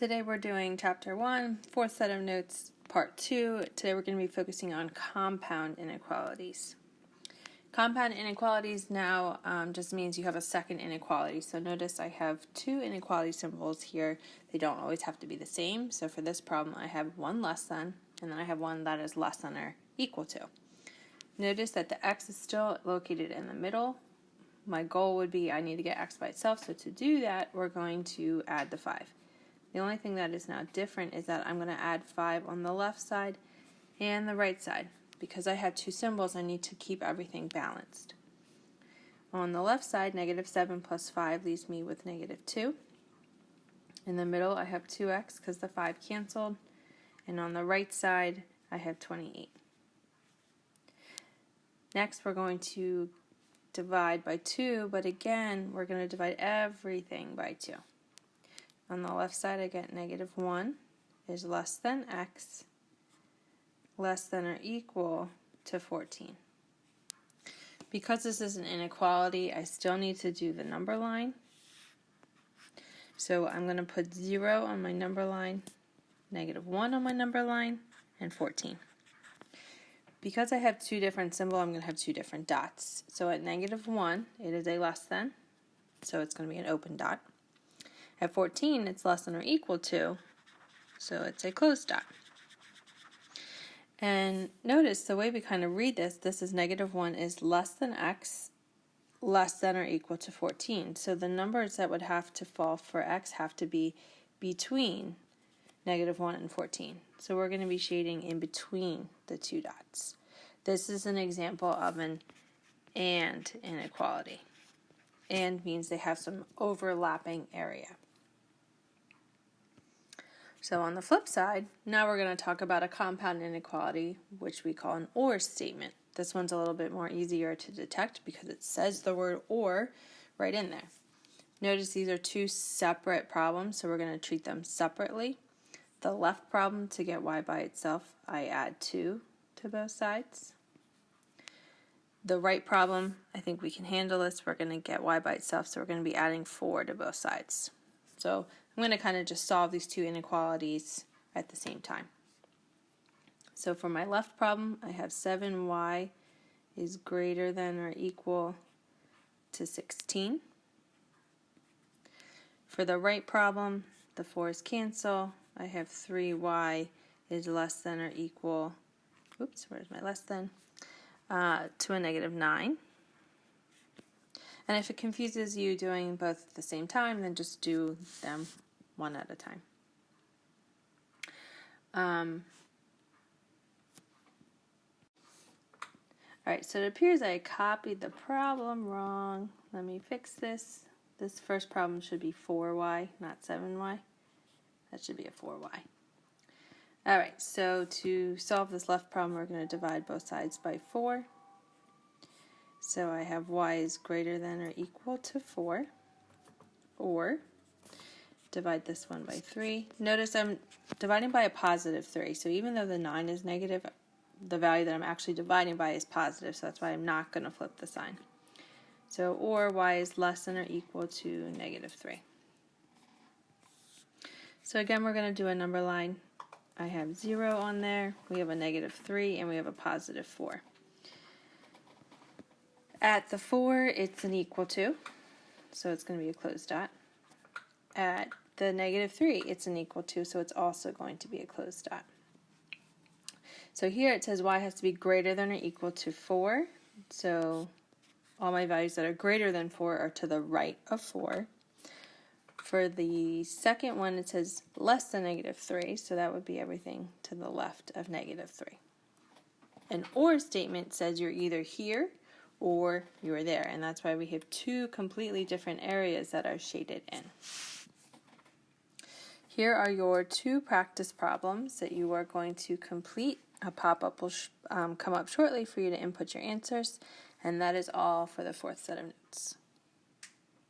Today we're doing Chapter 1, fourth set of notes, Part 2. Today we're going to be focusing on compound inequalities. Compound inequalities now just means you have a second inequality. So notice I have two inequality symbols here. They don't always have to be the same. So for this problem I have one less than, and then I have one that is less than or equal to. Notice that the x is still located in the middle. My goal would be I need to get x by itself. So to do that we're going to add the 5. The only thing that is now different is that I'm going to add 5 on the left side and the right side. Because I have two symbols, I need to keep everything balanced. On the left side, negative 7 plus 5 leaves me with negative 2. In the middle, I have 2x because the 5 canceled. And on the right side, I have 28. Next, we're going to divide by 2, but again, we're going to divide everything by 2. On the left side, I get negative 1 is less than x, less than or equal to 14. Because this is an inequality, I still need to do the number line. So I'm going to put 0 on my number line, negative 1 on my number line, and 14. Because I have two different symbols, I'm going to have two different dots. So at negative 1, it is a less than, so it's going to be an open dot. At 14, it's less than or equal to, so it's a closed dot. And notice the way we kind of read this is negative 1 is less than x, less than or equal to 14. So the numbers that would have to fall for x have to be between negative 1 and 14. So we're going to be shading in between the two dots. This is an example of an and inequality. And means they have some overlapping area. So on the flip side, now we're going to talk about a compound inequality, which we call an or statement. This one's a little bit more easier to detect because it says the word or right in there. Notice these are two separate problems, so we're going to treat them separately. The left problem, to get y by itself, I add 2 to both sides. The right problem, I think we can handle this. We're going to get y by itself, so we're going to be adding 4 to both sides. So I'm going to kind of just solve these two inequalities at the same time. So for my left problem, I have 7y is greater than or equal to 16. For the right problem, the 4's cancel. I have 3y is less than or equal, oops, where's my less than, to a negative 9. And if it confuses you doing both at the same time, then just do them one at a time. Alright, so it appears I copied the problem wrong. Let me fix this. This first problem should be 4y, not 7y. That should be a 4y. Alright, so to solve this left problem, we're going to divide both sides by 4. So I have y is greater than or equal to 4, or divide this one by 3. Notice I'm dividing by a positive 3, so even though the 9 is negative, the value that I'm actually dividing by is positive, so that's why I'm not going to flip the sign. So, or y is less than or equal to negative 3. So again, we're going to do a number line. I have 0 on there, we have a negative 3, and we have a positive 4. At the 4, it's an equal to, so it's going to be a closed dot. At the negative 3, it's an equal to, so it's also going to be a closed dot. So here it says y has to be greater than or equal to 4, so all my values that are greater than 4 are to the right of 4. For the second one, it says less than negative 3, so that would be everything to the left of negative 3. An or statement says you're either here or you're there, and that's why we have two completely different areas that are shaded in. Here are your two practice problems that you are going to complete. A pop-up will come up shortly for you to input your answers, and that is all for the fourth set of notes.